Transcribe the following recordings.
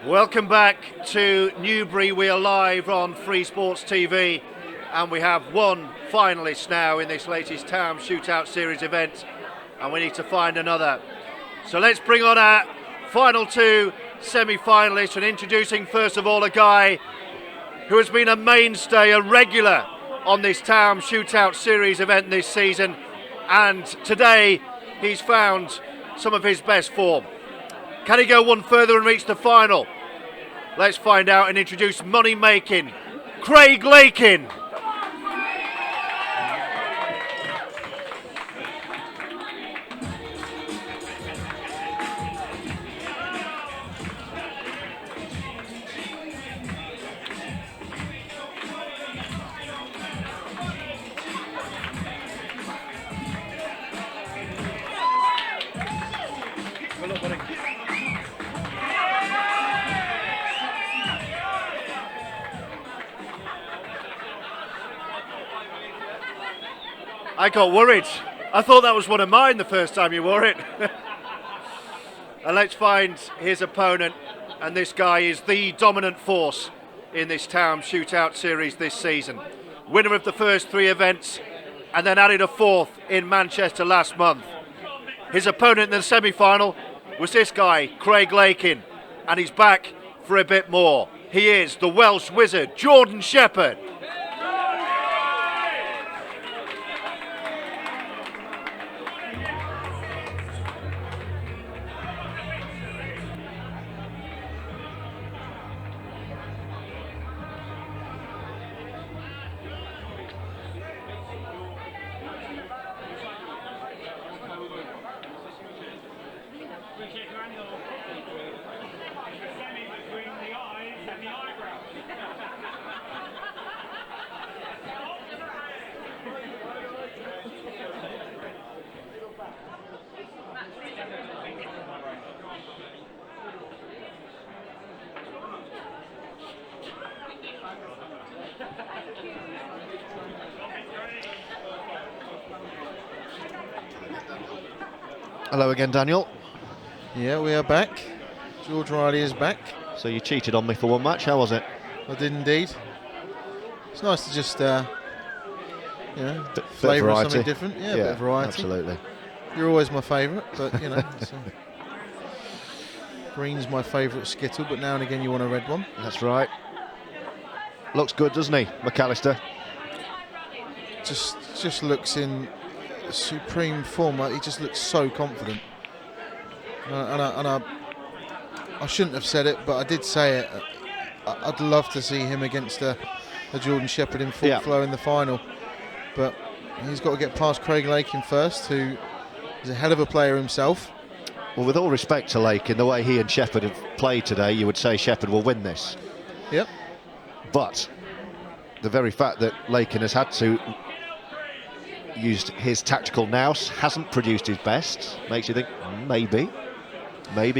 Welcome back to Newbury. We are live on Freesports TV, and we have one finalist now in this latest Taom Shootout series event, and we need to find another. So let's bring on our final two semi-finalists, and introducing first of all a guy who has been a mainstay, a regular on this Taom Shootout series event this season, and today he's found some of his best form. Can he go one further and reach the final? Let's find out and introduce money-making Craig Lakin. I got worried. I thought that was one of mine the first time you wore it. And let's find his opponent. And this guy is the dominant force in this Taom Shootout series this season. Winner of the first three events and then added a fourth in Manchester last month. His opponent in the semi-final was this guy, Craig Lakin. And he's back for a bit more. He is the Welsh wizard, Jordan Shepherd. Hello again, Daniel. Yeah, we are back. George Riley is back. So you cheated on me for one match. How was it? I did indeed. It's nice to just, Bit flavour variety. something different. Yeah, a bit of variety. Absolutely. You're always my favourite, but you know. Green's my favourite Skittle, but now and again you want a red one. That's right. Looks good, doesn't he, McAllister? Just looks in supreme form. Like, he just looks so confident. I shouldn't have said it, but I did say it. I'd love to see him against a Jordan Shepherd in full flow in the final, but he's got to get past Craig Lakin first, who is a hell of a player himself. Well, with all respect to Lakin, the way he and Shepherd have played today, you would say Shepherd will win this. Yep. But the very fact that Lakin has had to use his tactical nous, hasn't produced his best, makes you think maybe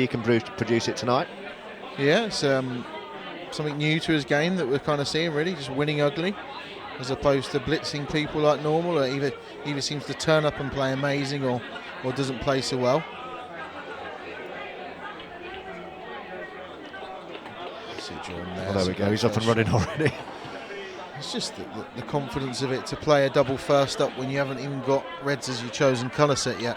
he can produce it tonight. Yeah, it's something new to his game that we're kind of seeing, really, just winning ugly, as opposed to blitzing people like normal, or either seems to turn up and play amazing or doesn't play so well. See Jordan there. Oh, there we go, he's up and running already. It's just the confidence of it to play a double first up when you haven't even got reds as your chosen colour set yet.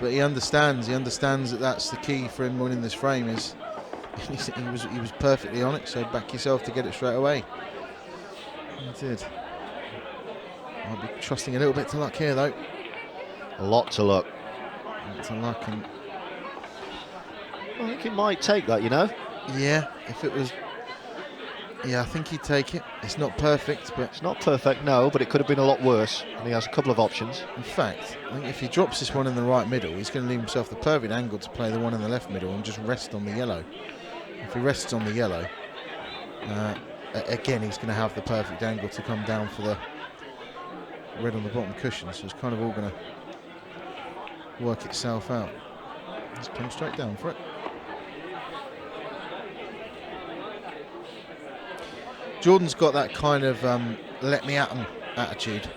But he understands that that's the key for him winning this frame. Is he was perfectly on it, so back yourself to get it straight away. He did. I'll be trusting a little bit to luck here, though. A lot to luck. To luck, and I think he might take that, you know. yeah, if it was. Yeah, I think he'd take it. It's not perfect, but It's not perfect, no, but it could have been a lot worse. And he has a couple of options. in fact, I think if he drops this one in the right middle, he's going to leave himself the perfect angle to play the one in the left middle and just rest on the yellow. If he rests on the yellow, again, he's going to have the perfect angle to come down for the red on the bottom cushion. So it's kind of all going to work itself out. Let's come straight down for it. Jordan's got that kind of let me at 'em attitude,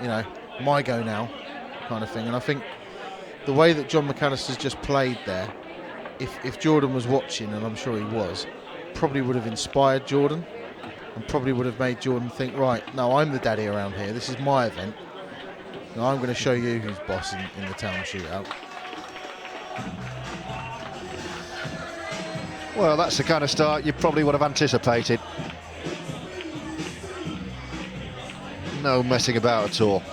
you know, my go now kind of thing. And I think the way that John McAllister's just played there, if Jordan was watching, and I'm sure he was, probably would have inspired Jordan and probably would have made Jordan think, right, no, I'm the daddy around here. This is my event. Now I'm going to show you who's boss in the Taom Shootout. Well, that's the kind of start you probably would have anticipated. No messing about at all.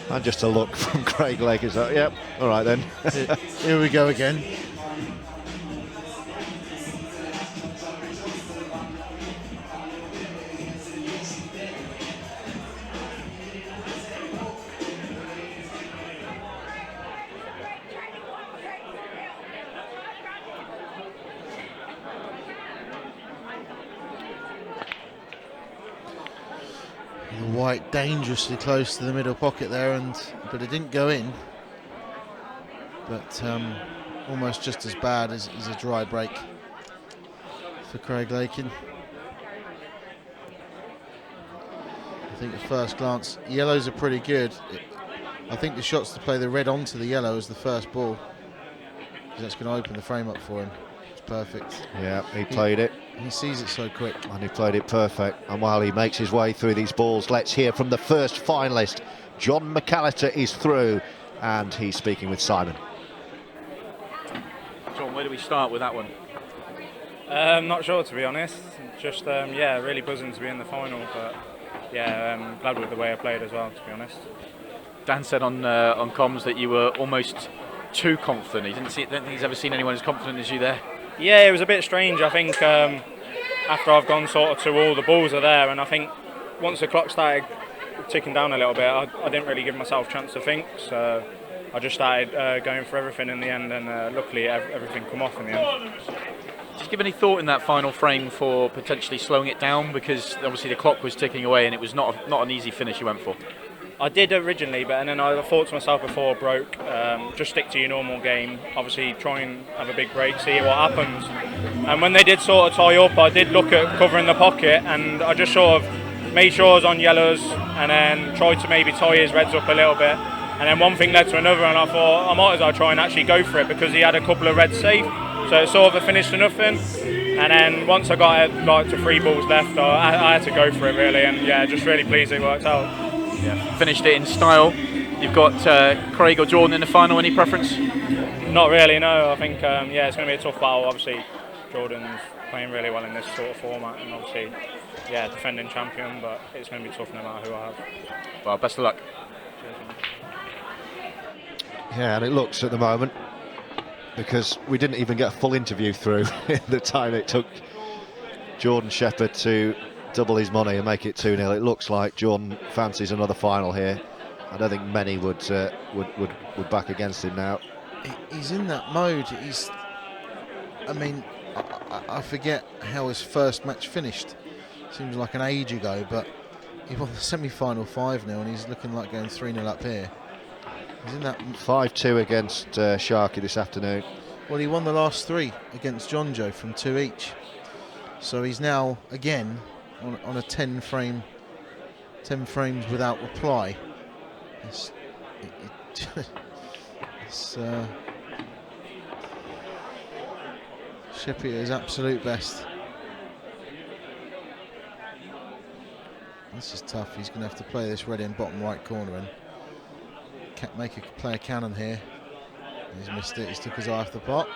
And just a look from Craig Lakin. So, yep, all right then. Here we go again. The white dangerously close to the middle pocket there, but it didn't go in. But almost just as bad as a dry break for Craig Lakin. I think at first glance, yellows are pretty good. I think the shot's to play the red onto the yellow as the first ball, because that's going to open the frame up for him. It's perfect. Yeah, he played it. He sees it so quick. And he played it perfect. And while he makes his way through these balls, let's hear from the first finalist. John McAllister is through, and he's speaking with Simon. John, where do we start with that one? Not sure, to be honest. Just yeah, really buzzing to be in the final, but yeah, glad with the way I played as well, to be honest. Dan said on comms that you were almost too confident. He don't think he's ever seen anyone as confident as you there. Yeah, it was a bit strange. I think after I've gone sort of to all the balls are there, and I think once the clock started ticking down a little bit, I didn't really give myself a chance to think, so I just started going for everything in the end, and luckily everything come off in the end. Did you give any thought in that final frame for potentially slowing it down, because obviously the clock was ticking away and it was not an easy finish you went for? I did originally, but then I thought to myself before I broke, just stick to your normal game. Obviously, try and have a big break, see what happens. And when they did sort of tie up, I did look at covering the pocket, and I just sort of made sure I was on yellows, and then tried to maybe tie his reds up a little bit. And then one thing led to another, and I thought I might as well try and actually go for it, because he had a couple of reds safe, so it sort of a finish to nothing. And then once I got like to 3 balls left, I had to go for it really, and yeah, just really pleased it worked out. Yeah, finished it in style. You've got Craig or Jordan in the final. Any preference? Not really, no. I think yeah, it's going to be a tough battle. Obviously, Jordan's playing really well in this sort of format, and obviously, yeah, defending champion. But it's going to be tough no matter who I have. Well, best of luck. Yeah, and it looks at the moment, because we didn't even get a full interview through in the time it took Jordan Shepherd to double his money and make it 2-0. It looks like Jordan fancies another final here. I don't think many would back against him now. He's in that mode. I mean, I forget how his first match finished. Seems like an age ago, but he won the semi-final 5-0, and he's looking like going 3-0 up here. He's in that 5-2 against Sharkey this afternoon. Well, he won the last 3 against John Joe from 2 each. So he's now again on a 10 frames without reply. Sheppy at his absolute best. This is tough. He's going to have to play this red in bottom right corner and play a cannon here. He's missed it. He's took his eye off the pot.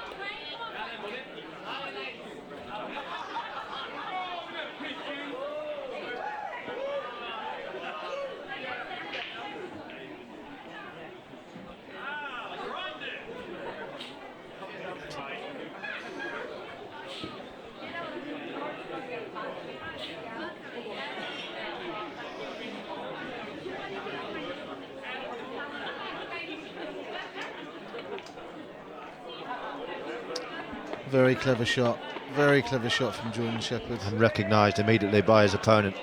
Very clever shot. Very clever shot from Jordan Shepherd. And recognised immediately by his opponent.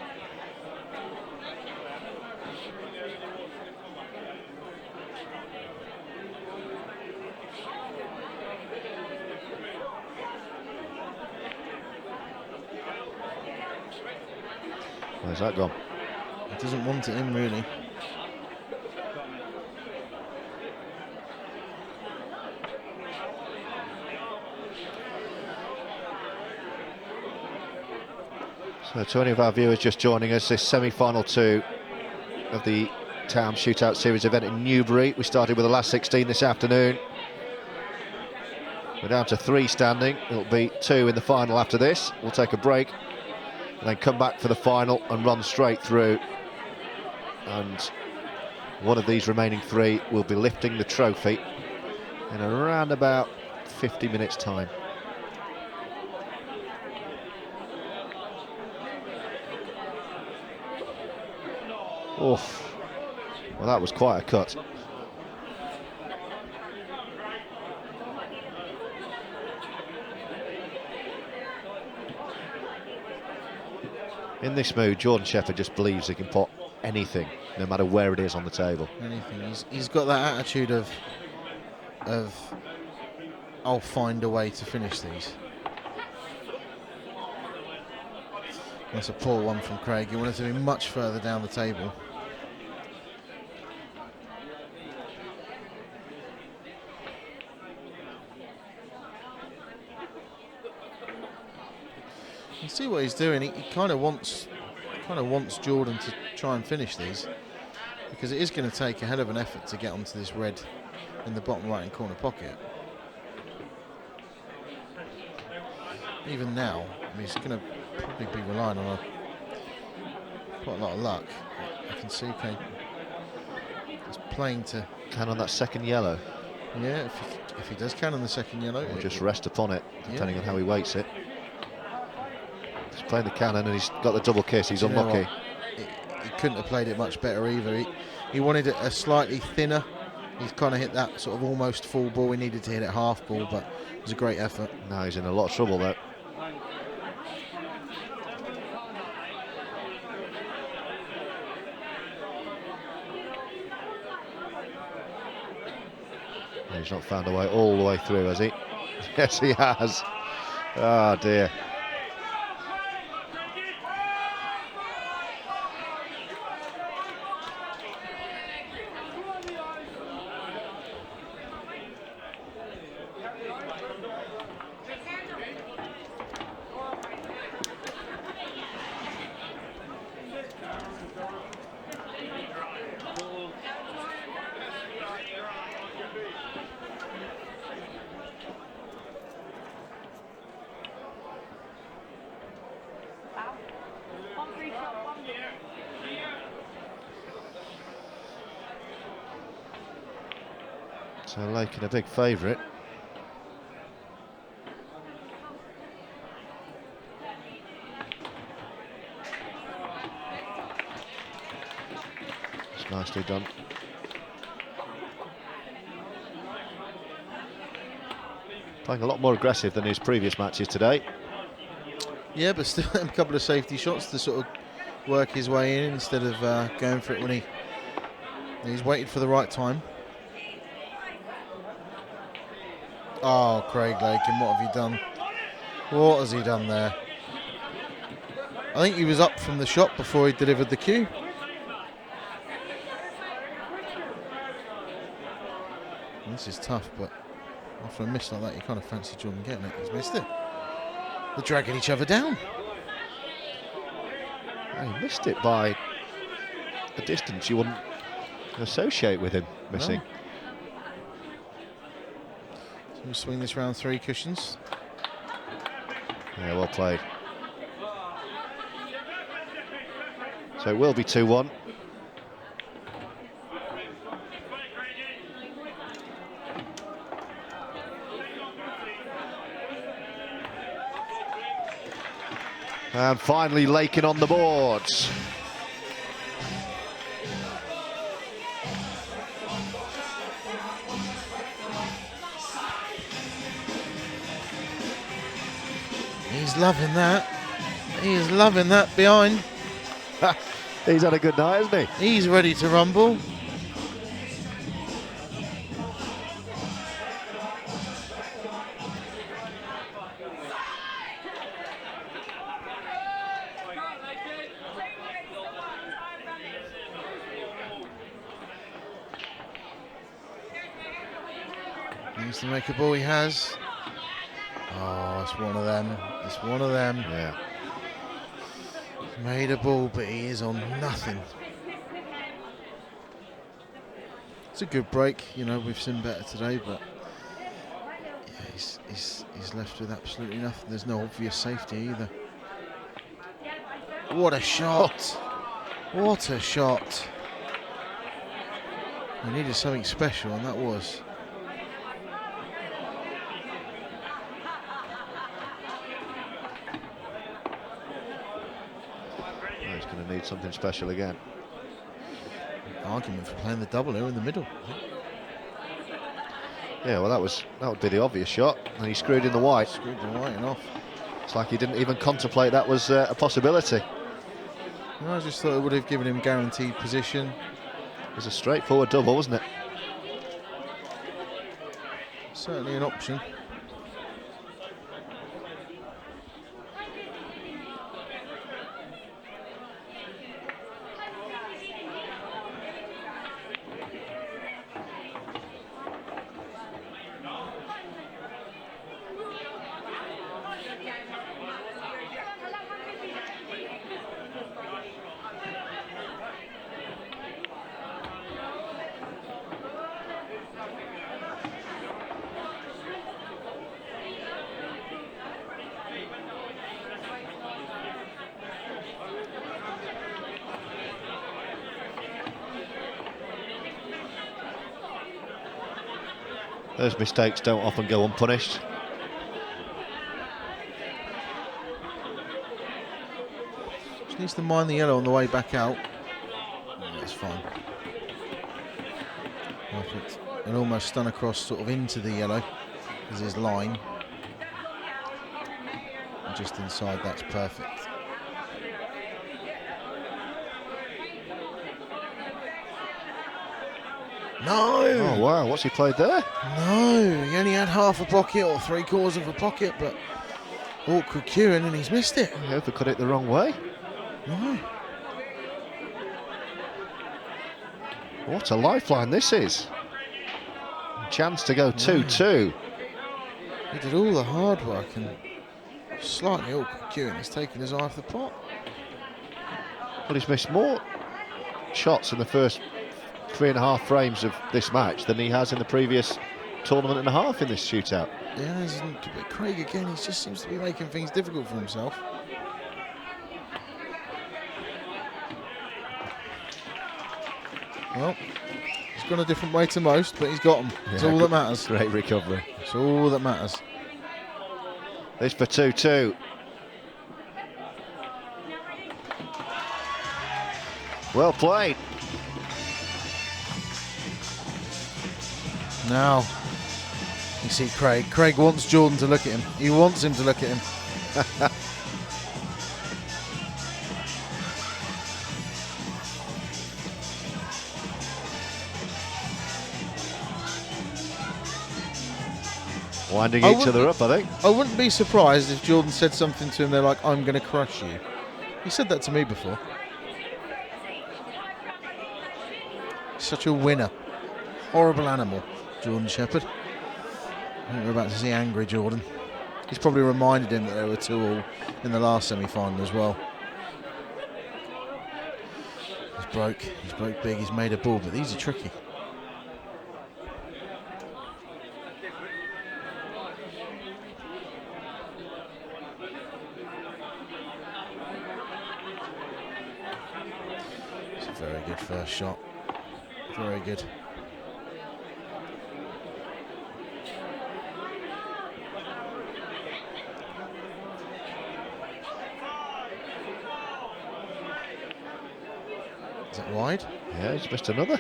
Where's that gone? He doesn't want it in, really. So to any of our viewers just joining us, this semi-final 2 of the Taom Shootout Series event in Newbury. We started with the last 16 this afternoon. We're down to 3 standing. It'll be 2 in the final after this. We'll take a break and then come back for the final and run straight through. And one of these remaining 3 will be lifting the trophy in around about 50 minutes' time. Oof. Well, that was quite a cut. In this mood, Jordan Shepherd just believes he can pot anything, no matter where it is on the table. Anything. He's got that attitude of I'll find a way to finish these. That's a poor one from Craig. He wanted to be much further down the table. You see what he's doing. He kind of wants Jordan to try and finish these, because it is going to take a hell of an effort to get onto this red in the bottom right hand corner pocket. Even now, I mean, he's going to probably be relying on quite a lot of luck. I can see he's playing to Can on that second yellow. Yeah, if he does can on the second yellow, Or just rest upon it, depending on how he weights it. He's playing the cannon and he's got the double kiss. He's unlucky. He couldn't have played it much better either. He wanted it a slightly thinner. He's kind of hit that sort of almost full ball. He needed to hit it half ball, but it was a great effort. Now he's in a lot of trouble though. He's not found a way all the way through, has he? Yes, he has. Oh dear. So Lakin a big favourite. It's nicely done. Playing a lot more aggressive than his previous matches today. Yeah, but still a couple of safety shots to sort of work his way in instead of going for it when he's waited for the right time. Oh, Craig Lakin, what have you done? What has he done there? I think he was up from the shot before he delivered the cue. This is tough, but after a miss like that, you kind of fancy Jordan getting it. He's missed it. They're dragging each other down. He missed it by a distance you wouldn't associate with him missing. No. We'll swing this round 3 cushions. Yeah, well played. So it will be 2-1. And finally Lakin on the boards. He's loving that. He is loving that behind. He's had a good night, hasn't he? He's ready to rumble. Needs to make a ball, he has. Oh, it's one of them. It's one of them. Yeah. Made a ball, but he is on nothing. It's a good break, you know, we've seen better today, but yeah, he's left with absolutely nothing. There's no obvious safety either. What a shot! What a shot! We needed something special, and that was. Oh, he's going to need something special again. Argument for playing the double here in the middle. Yeah, well, that would be the obvious shot, and he screwed in the white. Screwed the white off. It's like he didn't even contemplate that was a possibility. No, I just thought it would have given him guaranteed position. It was a straightforward double, wasn't it? Certainly an option. Those mistakes don't often go unpunished. Just needs to mind the yellow on the way back out. That's fine. Perfect. And almost stun across sort of into the yellow is his line. And just inside, that's perfect. No! Oh wow, what's he played there? No, he only had half a pocket or 3/4 of a pocket, but awkward cueing and he's missed it. He overcut it the wrong way. No. What a lifeline this is. Chance to go 2-2. He did all the hard work and slightly awkward cueing. He's taken his eye off the pot. Well, he's missed more shots in the first 3.5 frames of this match than he has in the previous tournament and a half in this shootout. Yeah, but Craig again, he just seems to be making things difficult for himself. Well, he's gone a different way to most, but he's got them. That's all that matters. Great recovery. That's all that matters. This for 2-2. Well played. Now, you see Craig. Craig wants Jordan to look at him. He wants him to look at him. Winding each other up, I think. I wouldn't be surprised if Jordan said something to him. They're like, "I'm going to crush you." He said that to me before. Such a winner. Horrible animal, Jordan Shepherd. I think we're about to see angry Jordan. He's probably reminded him that there were 2-2 in the last semi-final as well. He's broke big, he's made a ball, but these are tricky. It's a very good first shot. Very good. Is it wide? Yeah, he's missed another.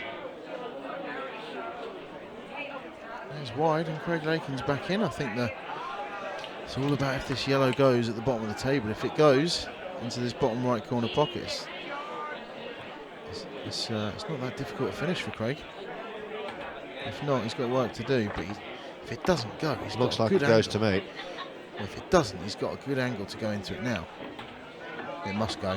It's wide and Craig Lakin's back in. I think it's all about if this yellow goes at the bottom of the table. If it goes into this bottom right corner pocket, it's not that difficult to finish for Craig. If not, he's got work to do. But if it doesn't go, he's Looks got a like good it goes angle. to me. Well, if it doesn't, he's got a good angle to go into it now. It must go.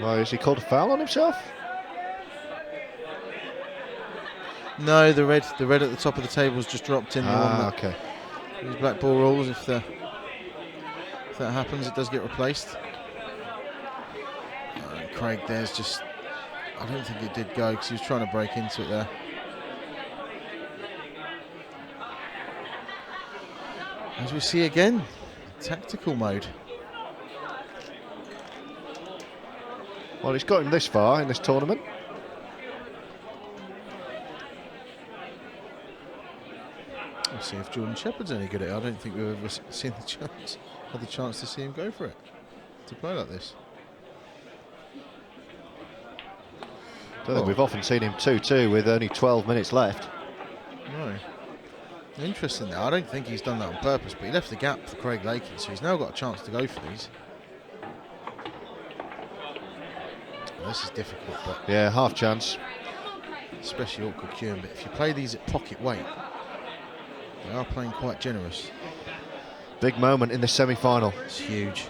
Well, has he called a foul on himself? No, the red at the top of the table has just dropped in. Okay. These black ball rules, if that happens, it does get replaced. And Craig there's just, I don't think it did go because he was trying to break into it there. As we see again, tactical mode. Well, he's got him this far in this tournament. We'll see if Jordan Shepherd's any good at it. I don't think we've ever seen had the chance to see him go for it, to play like this. Don't think we've often seen him 2-2 with only 12 minutes left. No. Interesting there. I don't think he's done that on purpose, but he left the gap for Craig Lakin, so he's now got a chance to go for these. Well, this is difficult, but Yeah, half chance. especially awkward queuing. But if you play these at pocket weight, they are playing quite generous. Big moment in the semi-final. It's huge.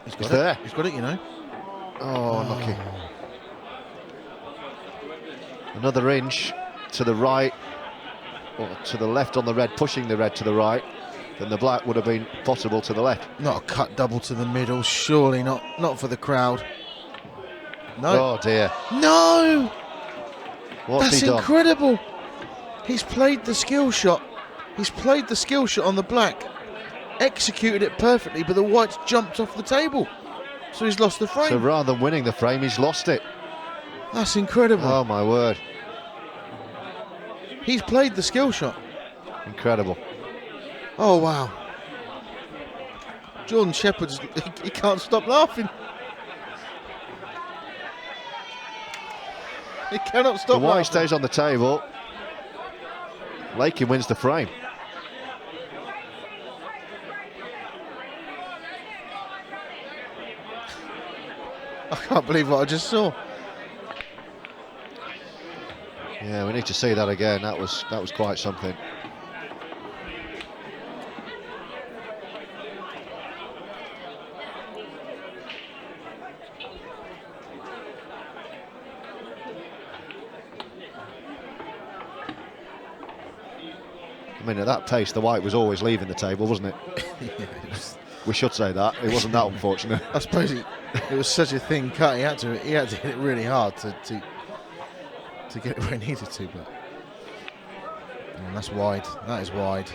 He's got It's it. there. He's got it, you know. Oh, unlucky. Another inch to the right, or to the left on the red, pushing the red to the right, then the black would have been possible to the left. Not a cut double to the middle, surely not for the crowd. No. Oh dear. No! What's That's he done? incredible. He's played the skill shot. He's played the skill shot on the black, executed it perfectly, but the white's jumped off the table. So he's lost the frame. So rather than winning the frame, he's lost it. That's incredible. Oh my word. He's played the skill shot. Incredible. Oh, wow. Jordan Shepherd's, he can't stop laughing. He cannot stop The white laughing. stays on the table. Lakin wins the frame. I can't believe what I just saw. Yeah, we need to see that again. That was quite something. I mean, at that pace, the white was always leaving the table, wasn't it? We should say that. It wasn't that unfortunate. I suppose it was such a thin cut. He had to hit it really hard to get it where he needed to. But that's wide. That is wide.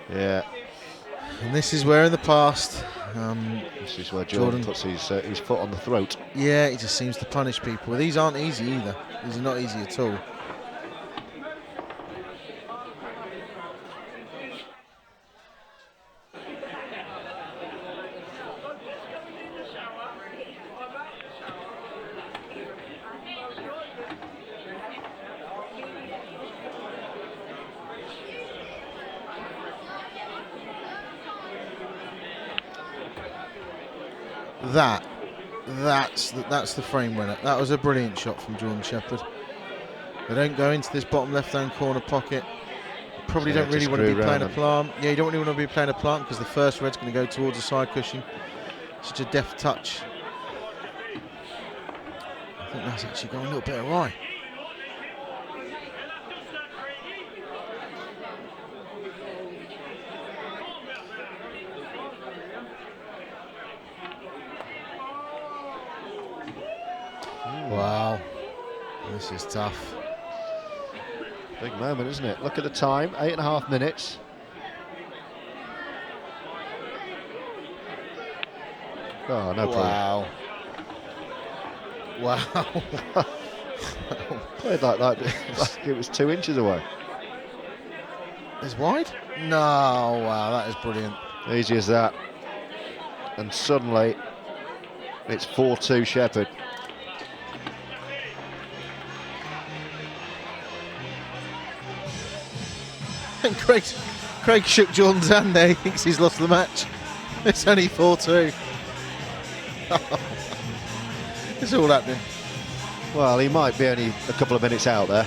Yeah. And this is where in the past, This is where Jordan puts his foot on the throat. yeah, he just seems to punish people. These aren't easy either. These are not easy at all. That's the frame winner. That was a brilliant shot from Jordan Shepherd. They don't go into this bottom left-hand corner pocket. Probably So don't really want to be screw playing a around plant. Yeah, you don't really want to be playing a plant because the first red's going to go towards the side cushion. Such a deft touch. I think that's actually going a little bit awry. Wow, this is tough. Big moment, isn't it? Look at the time, 8.5 minutes. Oh, no problem. Wow. Wow. Played like that, like it was 2 inches away. It's wide? No, wow, that is brilliant. Easy as that. And suddenly, it's 4-2 Shepherd. And Craig shook Jordan's hand there. He thinks he's lost the match. It's only 4-2. It's all happening. Well, he might be only a couple of minutes out there.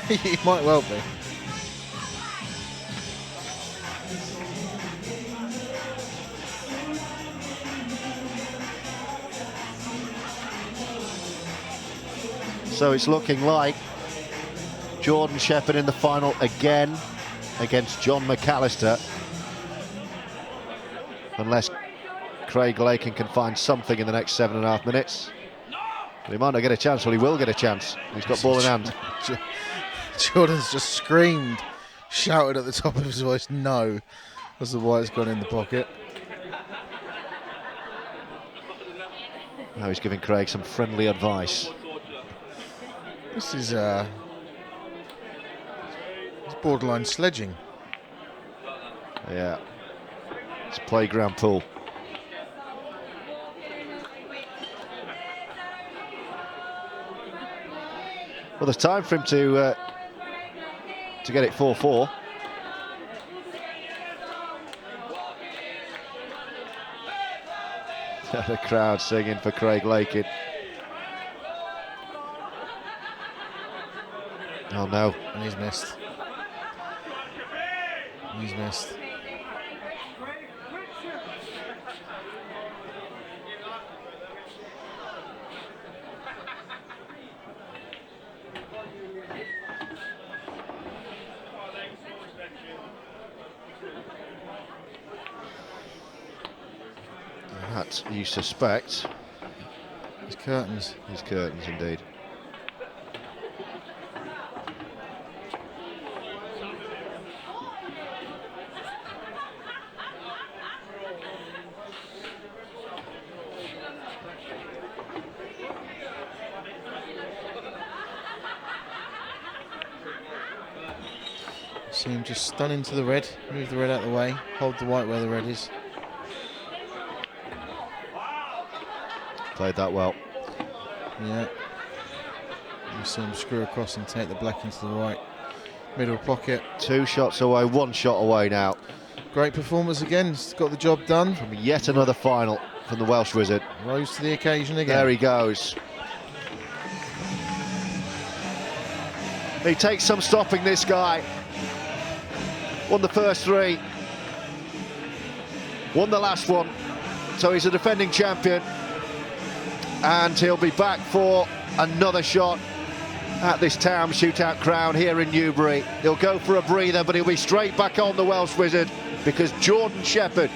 He might well be. So it's looking like Jordan Shepherd in the final again against John McAllister. Unless Craig Lakin can find something in the next 7.5 minutes. But he might not get a chance. Well, he will get a chance. He's got ball in hand. Jordan's just screamed, shouted at the top of his voice, no, as the white's gone in the pocket. Now he's giving Craig some friendly advice. This is it's borderline sledging. Yeah. It's playground pool. Well, there's time for him to get it 4-4. The crowd singing for Craig Lakin. Oh no. And he's missed. He's missed. That, you suspect, His curtains. his curtains indeed. See him just stun into the red, move the red out of the way, hold the white where the red is. Played that well. Yeah. You see him screw across and take the black into the right. Middle pocket. 2 shots away, 1 shot away now. Great performance again, he's got the job done. From yet another final from the Welsh Wizard. Rose to the occasion again. There he goes. He takes some stopping, this guy. Won the first 3. Won the last one. So he's a defending champion. And he'll be back for another shot at this Taom Shootout crown here in Newbury. He'll go for a breather, but he'll be straight back on the Welsh Wizard because Jordan Shepherd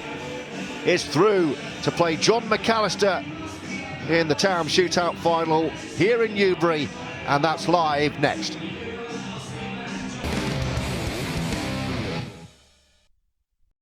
is through to play John McAllister in the Taom Shootout final here in Newbury, and that's live next.